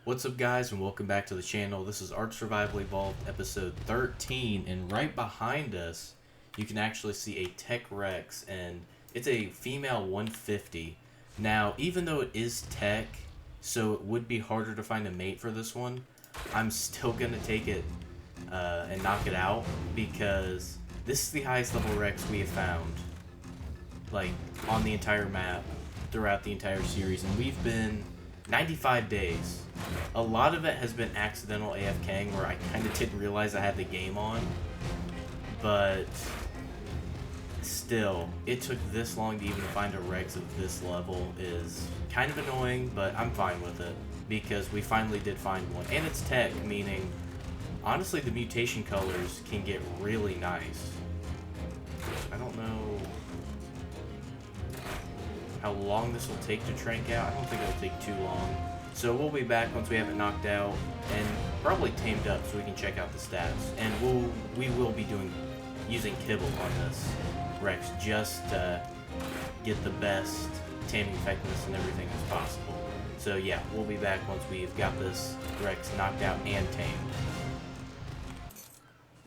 What's up, guys, and welcome back to the channel. This is ARK Survival Evolved episode 13, and right behind us you can actually see a Tech Rex, and it's a female 150. Now, even though it is Tech, so it would be harder to find a mate for this one, I'm still gonna take it and knock it out, because this is the highest level Rex we have found, like, on the entire map throughout the entire series, and we've been 95 days. A lot of it has been accidental AFKing, where I kind of didn't realize I had the game on, but still, it took this long to even find a Rex of this level is kind of annoying, but I'm fine with it, because we finally did find one. And it's Tech, meaning, honestly, the mutation colors can get really nice. I don't know how long this will take to trank out. I don't think it'll take too long. So we'll be back once we have it knocked out and probably tamed up, so we can check out the stats. And we will be using kibble on this Rex just to get the best taming effectiveness and everything as possible. So yeah, we'll be back once we've got this Rex knocked out and tamed.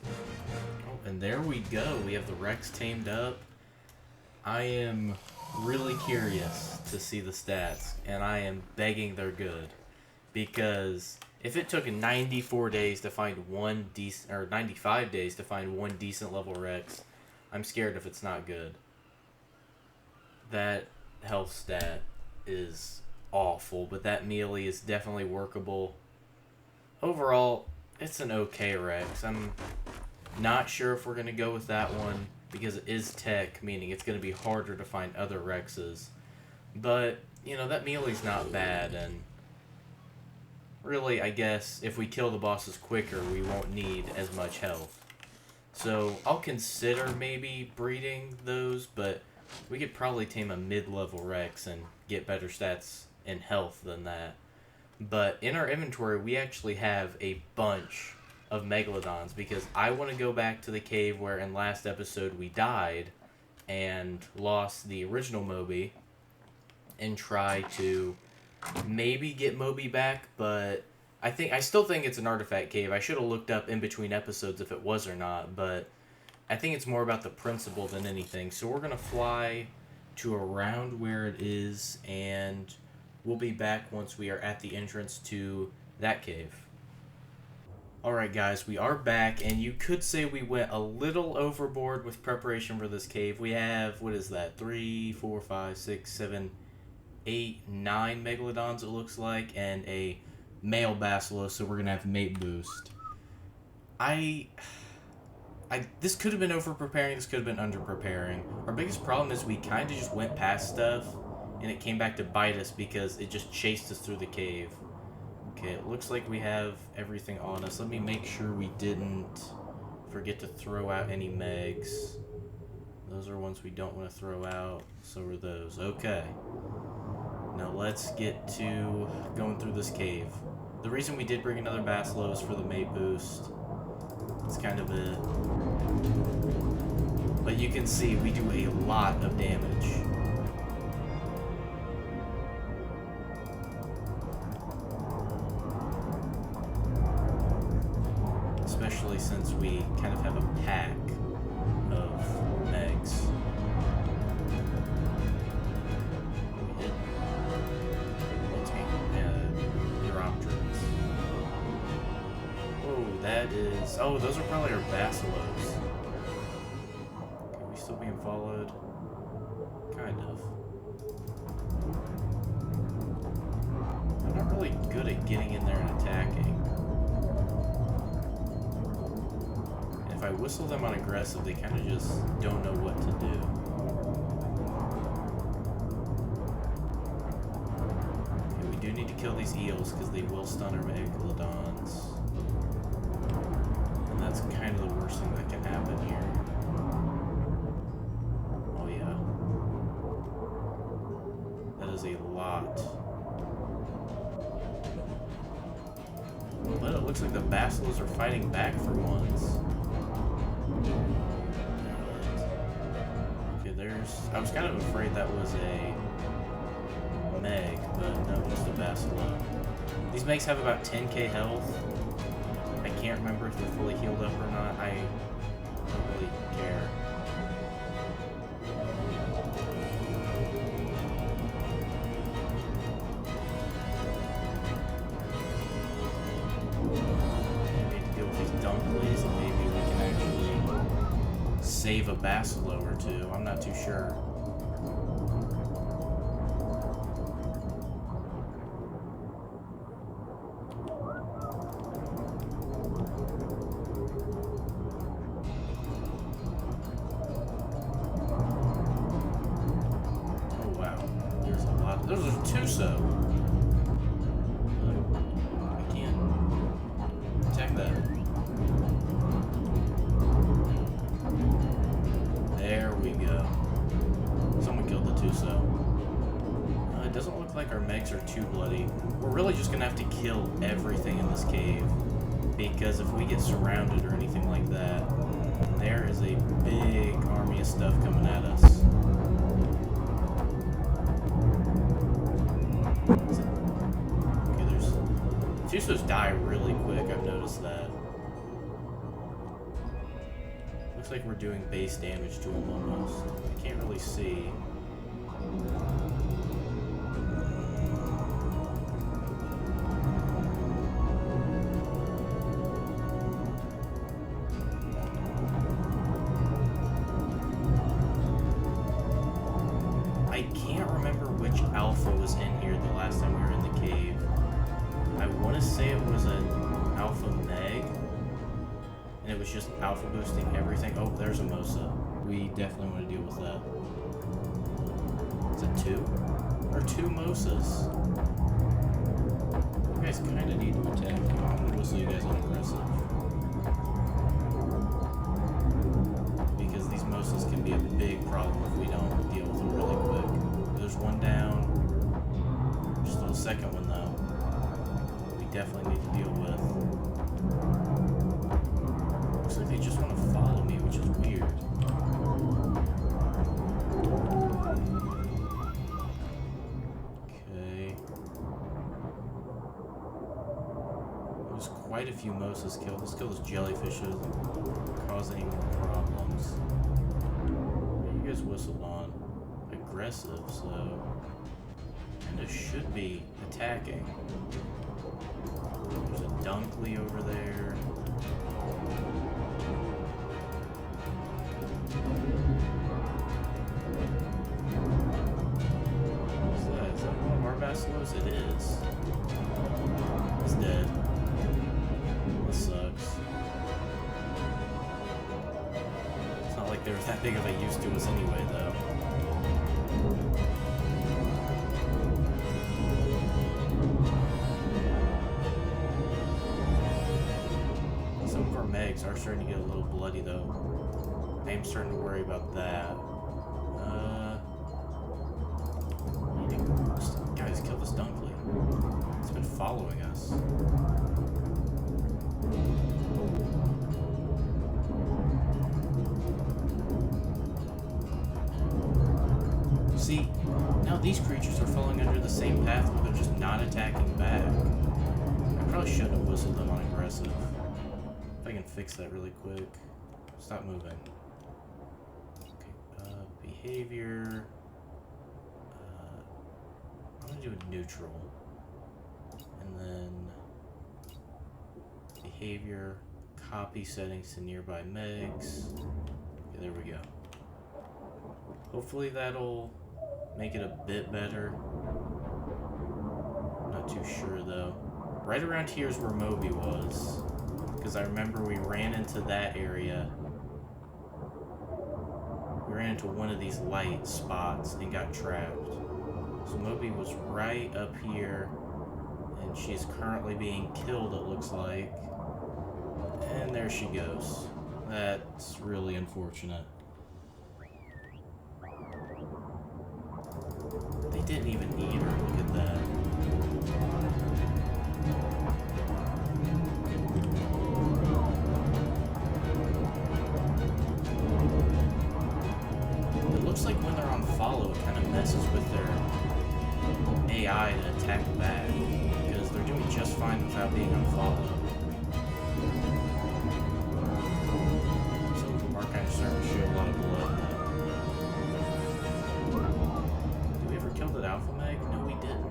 Oh, and there we go. We have the Rex tamed up. I am really curious to see the stats, and I am begging they're good, because if it took 94 days to find one decent, or 95 days to find one decent level Rex, I'm scared if it's not good. That health stat is awful, but that melee is definitely workable. Overall, it's an okay Rex. I'm not sure if we're going to go with that one, because it is Tech, meaning it's going to be harder to find other Rexes. But, you know, that melee's not bad, and really, I guess, if we kill the bosses quicker, we won't need as much health. So, I'll consider maybe breeding those, but we could probably tame a mid-level Rex and get better stats and health than that. But in our inventory, we actually have a bunch of Megalodons, because I want to go back to the cave where in last episode we died and lost the original Moby and try to maybe get Moby back, but I still think it's an artifact cave. I should have looked up in between episodes if it was or not, but I think it's more about the principle than anything. So we're going to fly to around where it is, and we'll be back once we are at the entrance to that cave. Alright, guys, we are back, and you could say we went a little overboard with preparation for this cave. We have, what is that, 3, 4, 5, 6, 7, 8, 9 Megalodons, it looks like, and a male Basilos, so we're going to have mate boost. This could have been over-preparing, this could have been under-preparing. Our biggest problem is we kind of just went past stuff, and it came back to bite us because it just chased us through the cave. Okay, it looks like we have everything on us. Let me make sure we didn't forget to throw out any megs. Those are ones we don't want to throw out. So are those. Okay. Now let's get to going through this cave. The reason we did bring another Basilo is for the mate boost. It's kind of it. But you can see we do a lot of damage. Especially since we kind of have a pack of megs. Oh, that is... Oh, those are probably our Basilos. Are we still being followed? Kind of. I'm not really good at getting in there and attacking. If I whistle them on aggressive, they kind of just don't know what to do. Okay, we do need to kill these eels because they will stun our Megalodons. And that's kind of the worst thing that can happen here. Oh yeah. That is a lot. But it looks like the Basilos are fighting back for once. Okay, I was kind of afraid that was a Meg, but no, just a Basilo. These megs have about 10k health. I can't remember if they're fully healed up or not. I don't really care. Save a Basilo or two. I'm not too sure. Oh wow, there's a lot. Those are two so. I can't attack that. There we go. Someone killed the Tuso. It doesn't look like our megs are too bloody. We're really just gonna have to kill everything in this cave, because if we get surrounded or anything like that, there is a big army of stuff coming at us. Okay, there's... Tusos die really quick, I've noticed that. Looks like we're doing base damage to him almost. I can't really see. I can't remember which alpha was in here the last time we were in the cave. I want to say it was an alpha meg. And it was just alpha boosting everything. Oh, there's a Mosa. We definitely want to deal with that. Is it two? Or two Mosas? You guys kind of need to attack. I'm going to whistle you guys on aggressive. Because these Mosas can be a big problem if we don't deal with them really quick. There's one down. There's still a second one though. We definitely need to deal with. Looks like they just want to follow me, which is weird. Okay. There's quite a few Mosas killed. Let's kill this jellyfish so it doesn't cause any more problems. You guys whistled on aggressive, so and it should be attacking. There's a Dunkley over there. What's that? Is that one of our Basilos? It is. He's dead. This sucks. It's not like they were that big of a use to us anyway, though. Some of our megs are starting to get a little bloody, though. I'm starting to worry about that. Guys, kill this Dunkley. It's been following us. See, now these creatures are falling under the same path where they're just not attacking back. I probably shouldn't have whistled them on aggressive. If I can fix that really quick. Stop moving. Okay, behavior. I'm gonna do a neutral. And then behavior, copy settings to nearby megs. Okay, there we go. Hopefully that'll make it a bit better. Not too sure though. Right around here is where Moby was. Because I remember we ran into that area. We ran into one of these light spots and got trapped. So Moby was right up here, and she's currently being killed, it looks like. And there she goes. That's really unfortunate. They didn't even eat her, look at that. It looks like when they're on follow, it kind of messes with their AI to attack back, because they're doing just without being unfollowed. Some of them are kind of starting to show a lot of blood now. Did we ever kill that alpha meg? No, we didn't.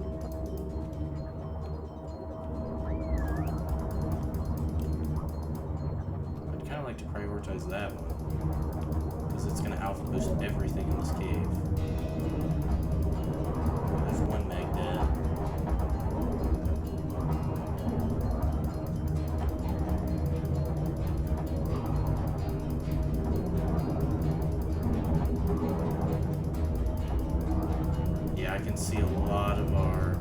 I'd kind of like to prioritize that one, because it's going to alpha boost everything in this cave. There's one meg dead. Yeah, I can see a lot of our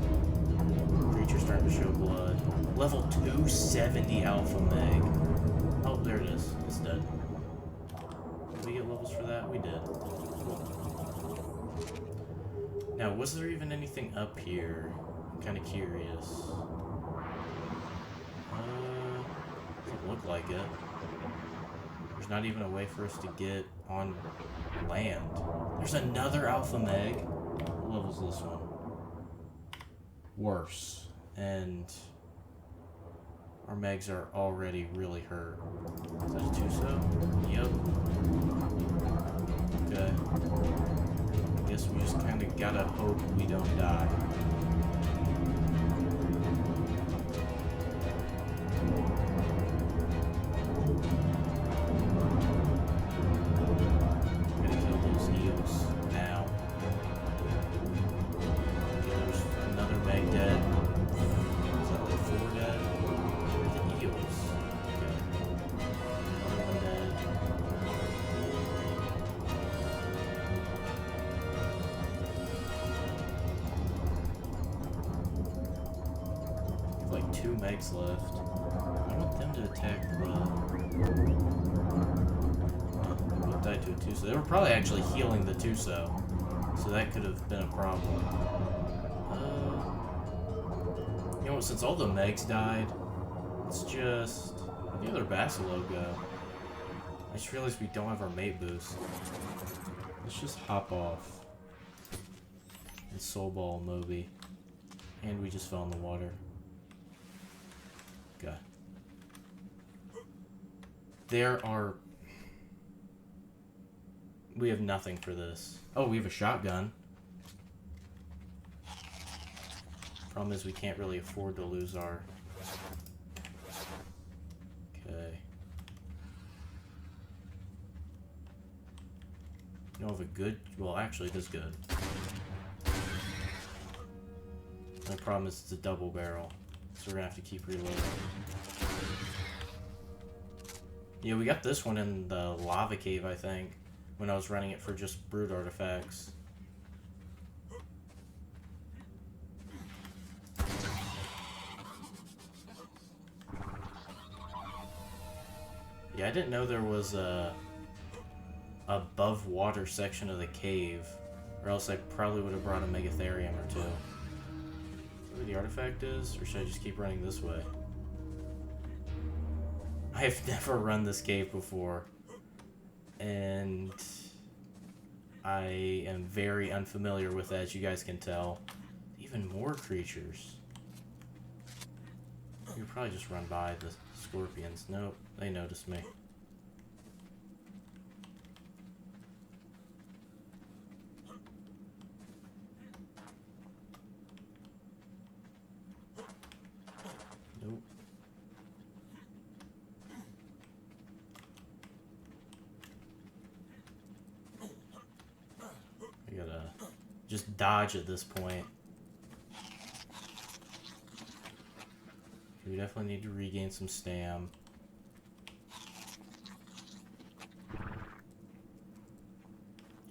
creatures starting to show blood. Level 270 alpha meg. Oh, there it is. It's dead. Did we get levels for that? We did. Cool. Now, was there even anything up here? I'm kind of curious. Doesn't look like it. There's not even a way for us to get on land. There's another alpha meg. What level's this one? Worse. And our megs are already really hurt. Is that a Tuso? Yep. Okay. I guess we just kind of gotta hope we don't die. I'm gonna kill those eels now. Okay, there's another meg dead. Is that like 4 dead? The eels. Okay. Another one dead. Like 2 megs left. I want them to attack the... Oh, both died to a Tuso. They were probably actually healing the Tuso, so that could have been a problem. You know what, since all the megs died, let's just... Where'd the other Basilo go? I just realized we don't have our mate boost. Let's just hop off. And Soul Ball Moby. And we just fell in the water. Okay. There are... We have nothing for this. Oh, we have a shotgun. Problem is we can't really afford to lose our... Okay. You don't have a good... Well, actually, it is good. The problem is it's a double barrel. So we're gonna have to keep reloading. Yeah, we got this one in the lava cave, I think, when I was running it for just brood artifacts. Yeah, I didn't know there was a above water section of the cave, or else I probably would have brought a Megatherium or two. Where the artifact is, or should I just keep running this way? I've never run this cave before, and I am very unfamiliar with that, as you guys can tell. Even more creatures. You could probably just run by the scorpions. Nope, they noticed me. Nope. I gotta just dodge at this point. We definitely need to regain some stam.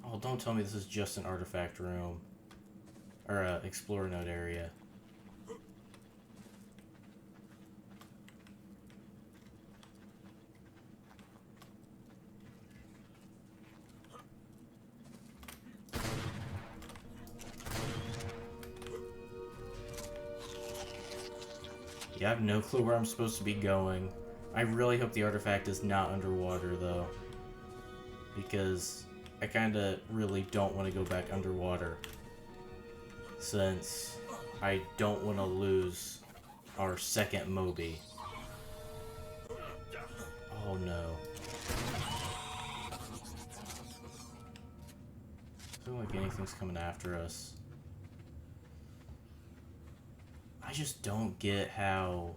Oh, don't tell me this is just an artifact room. Or a explorer node area. Yeah, I have no clue where I'm supposed to be going. I really hope the artifact is not underwater, though. Because I kinda really don't want to go back underwater. Since I don't want to lose our second Moby. Oh no. I feel like anything's coming after us. I just don't get how...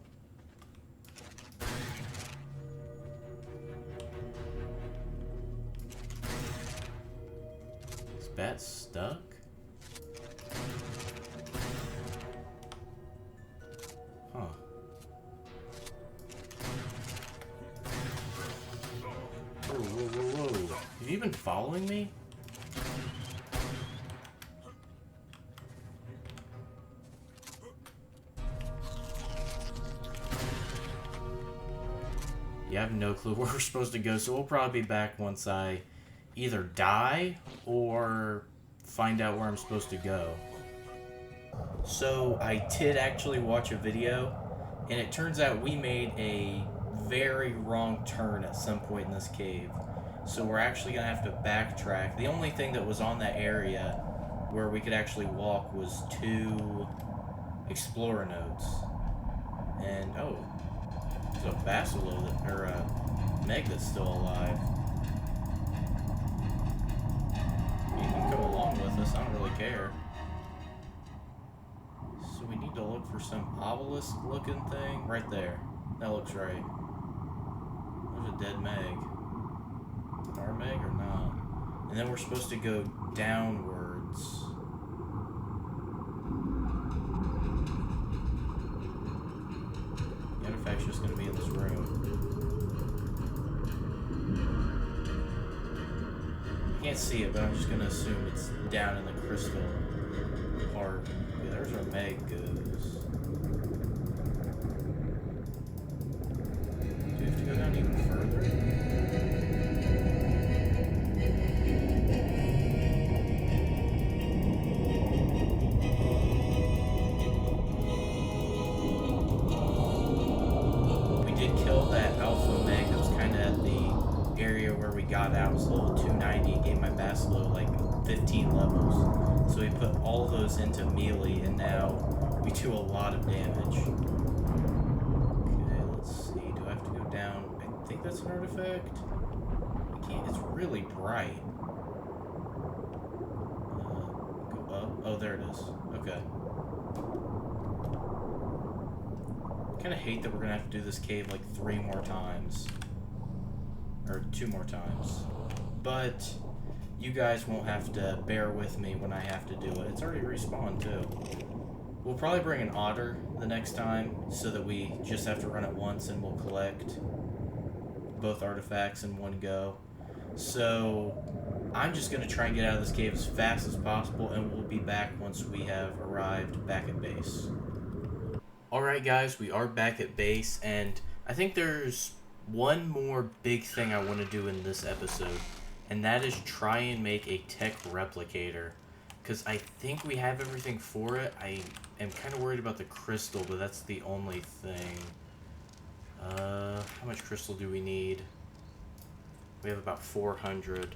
Is Bat stuck? Huh. Whoa, whoa, whoa, whoa. Have you been following me? Yeah, I have no clue where we're supposed to go, so we'll probably be back once I either die or find out where I'm supposed to go. So I did actually watch a video, and it turns out we made a very wrong turn at some point in this cave. So we're actually going to have to backtrack. The only thing that was on that area where we could actually walk was 2 explorer nodes. And, oh, there's a Basilo, that, or a Meg that's still alive. You can come along with us, I don't really care. So we need to look for some obelisk looking thing right there. That looks right. There's a dead Meg. Our Meg or not? And then we're supposed to go downwards. The artifact's just going to be in this room. I can't see it, but I'm just going to assume it's down in the crystal part. Yeah, there's where Meg goes. Do we have to go down even further? Got out, it was level 290, and gave my Basilo like 15 levels. So we put all those into melee, and now we do a lot of damage. Okay, let's see. Do I have to go down? I think that's an artifact. I can't. It's really bright. Go up. Oh, there it is. Okay. I kind of hate that we're gonna have to do this cave like 3 more times. Or 2 more times. But you guys won't have to bear with me when I have to do it. It's already respawned too. We'll probably bring an otter the next time so that we just have to run it once and we'll collect both artifacts in one go. So I'm just going to try and get out of this cave as fast as possible, and we'll be back once we have arrived back at base. Alright guys, we are back at base, and I think there's one more big thing I want to do in this episode, and that is try and make a tech replicator, because I think we have everything for it. I am kind of worried about the crystal, but that's the only thing. How much crystal do we need? We have about 400.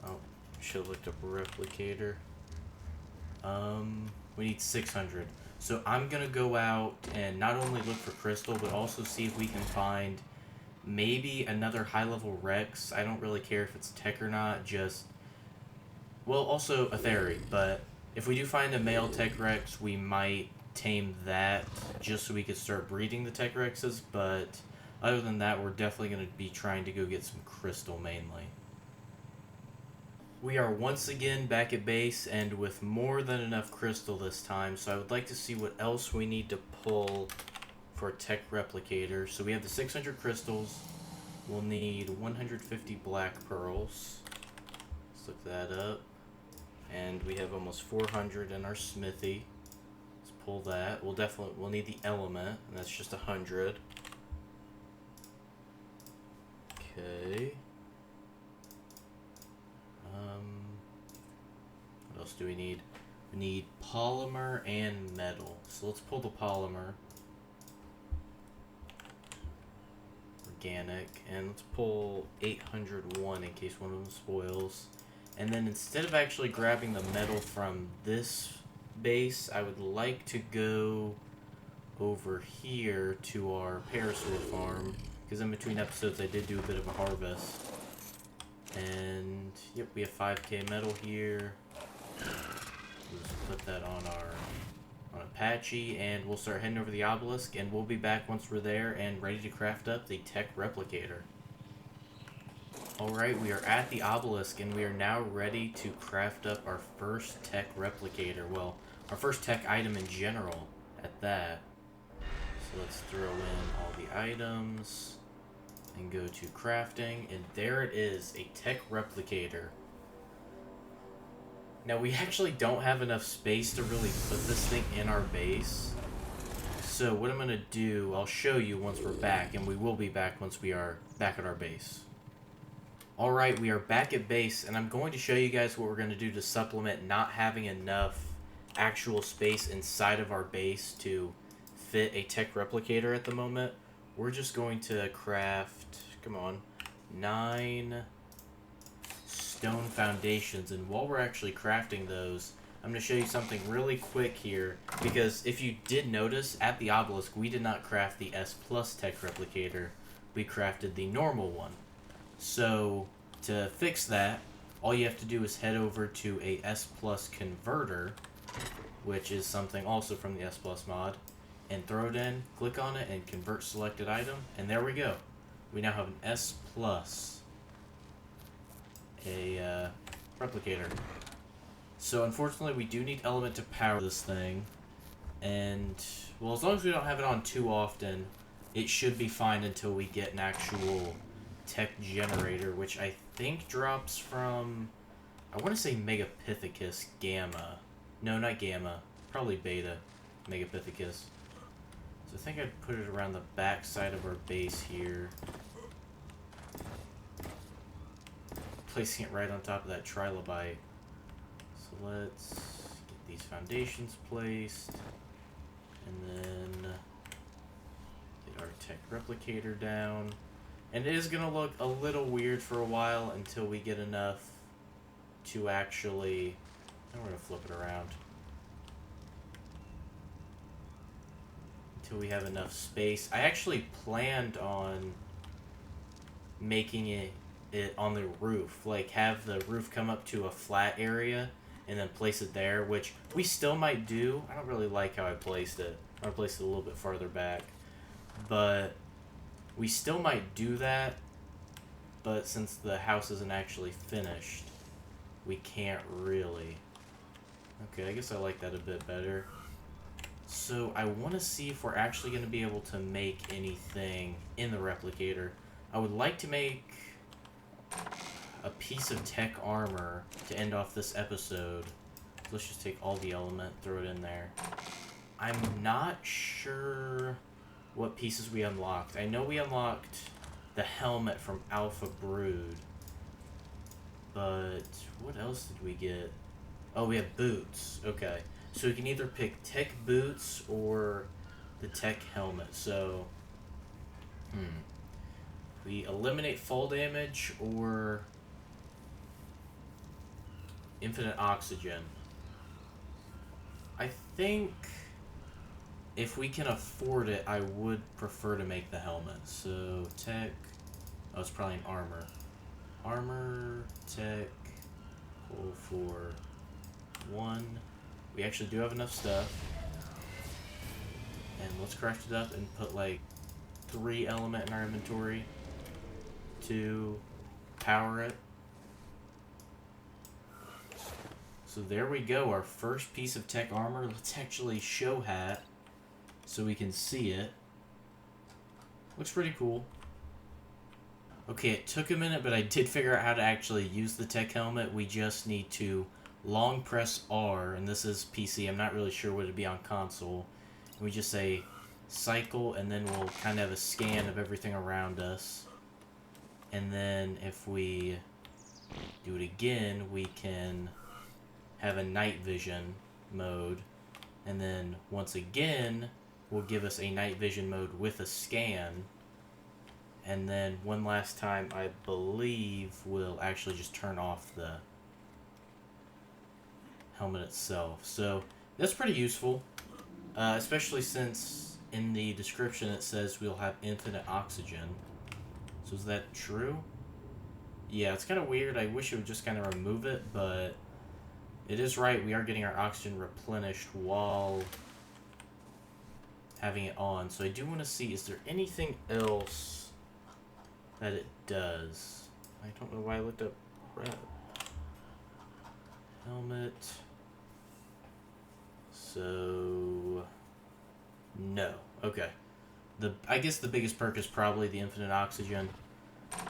Oh, should have looked up a replicator. We need 600. So I'm going to go out and not only look for crystal, but also see if we can find maybe another high-level Rex. I don't really care if it's tech or not, just... Well, also a theory, but if we do find a male tech Rex, we might tame that just so we could start breeding the tech Rexes, but other than that, we're definitely going to be trying to go get some crystal mainly. We are once again back at base and with more than enough crystal this time, so I would like to see what else we need to pull for a tech replicator. So we have the 600 crystals. We'll need 150 black pearls. Let's look that up. And we have almost 400 in our smithy. Let's pull that. We'll need the element, and that's just 100. Okay. What else do we need? We need polymer and metal. So let's pull the polymer. Organic. And let's pull 801 in case one of them spoils. And then instead of actually grabbing the metal from this base, I would like to go over here to our parasaur farm, because in between episodes I did do a bit of a harvest. And yep, we have 5k metal here. We'll just put that on Apache, and we'll start heading over the obelisk, and we'll be back once we're there and ready to craft up the tech replicator. Alright, we are at the obelisk, and we are now ready to craft up our first tech replicator. Well, our first tech item in general, at that. So let's throw in all the items, and go to crafting, and there it is, a tech replicator. Now, we actually don't have enough space to really put this thing in our base. So what I'm going to do, I'll show you once we're back, and we will be back once we are back at our base. Alright, we are back at base, and I'm going to show you guys what we're going to do to supplement not having enough actual space inside of our base to fit a tech replicator at the moment. We're just going to craft, come on, 9... stone foundations, and while we're actually crafting those, I'm going to show you something really quick here, because if you did notice, at the obelisk, we did not craft the S plus tech replicator, we crafted the normal one. So, to fix that, all you have to do is head over to a S plus converter, which is something also from the S plus mod, and throw it in, click on it, and convert selected item, and there we go. We now have an S plus a replicator. So unfortunately we do need element to power this thing, and well, as long as we don't have it on too often, it should be fine until we get an actual tech generator, which I think drops from, I want to say Megapithecus Gamma. No, not Gamma, probably Beta Megapithecus. So I think I'd put it around the back side of our base here, placing it right on top of that trilobite. So let's get these foundations placed, and then get our tech replicator down. And it is going to look a little weird for a while until we get enough to actually, and we're going to flip it around, until we have enough space. I actually planned on making it on the roof, like have the roof come up to a flat area and then place it there, which we still might do. I don't really like how I placed it. I placed it a little bit farther back, but we still might do that. But since the house isn't actually finished, we can't really. Okay, I guess I like that a bit better. So I want to see if we're actually going to be able to make anything in the replicator. I would like to make a piece of tech armor to end off this episode. Let's just take all the element, throw it in there. I'm not sure what pieces we unlocked. I know we unlocked the helmet from Alpha Brood, but what else did we get? Oh, we have boots. Okay, so we can either pick tech boots or the tech helmet. So we eliminate fall damage or infinite oxygen. I think if we can afford it, I would prefer to make the helmet. So tech, oh, it's probably an armor. Armor, tech, pull for 1. We actually do have enough stuff. And let's craft it up and put like 3 element in our inventory to power it. So there we go, our first piece of tech armor. Let's actually show hat so we can see it. Looks pretty cool. Okay, it took a minute, but I did figure out how to actually use the tech helmet. We just need to long press R, and this is PC. I'm not really sure what it'd be on console. We just say cycle, and then we'll kind of have a scan of everything around us. And then if we do it again, we can have a night vision mode, and then once again will give us a night vision mode with a scan, and then one last time I believe will actually just turn off the helmet itself. So that's pretty useful, especially since in the description it says we'll have infinite oxygen. So is that true? Yeah, it's kind of weird. I wish it would just kind of remove it, but it is right. We are getting our oxygen replenished while having it on. So I do want to see, is there anything else that it does? I don't know why I looked up red. Helmet. So no. Okay. I guess the biggest perk is probably the infinite oxygen.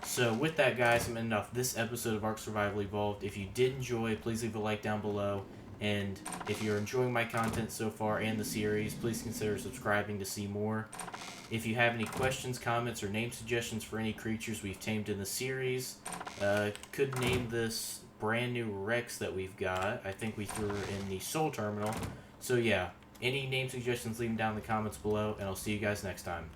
So with that, guys, I'm ending off this episode of ARK Survival Evolved. If you did enjoy, please leave a like down below. And if you're enjoying my content so far and the series, please consider subscribing to see more. If you have any questions, comments, or name suggestions for any creatures we've tamed in the series, could name this brand new Rex that we've got. I think we threw her in the Soul Terminal. So yeah, any name suggestions, leave them down in the comments below, and I'll see you guys next time.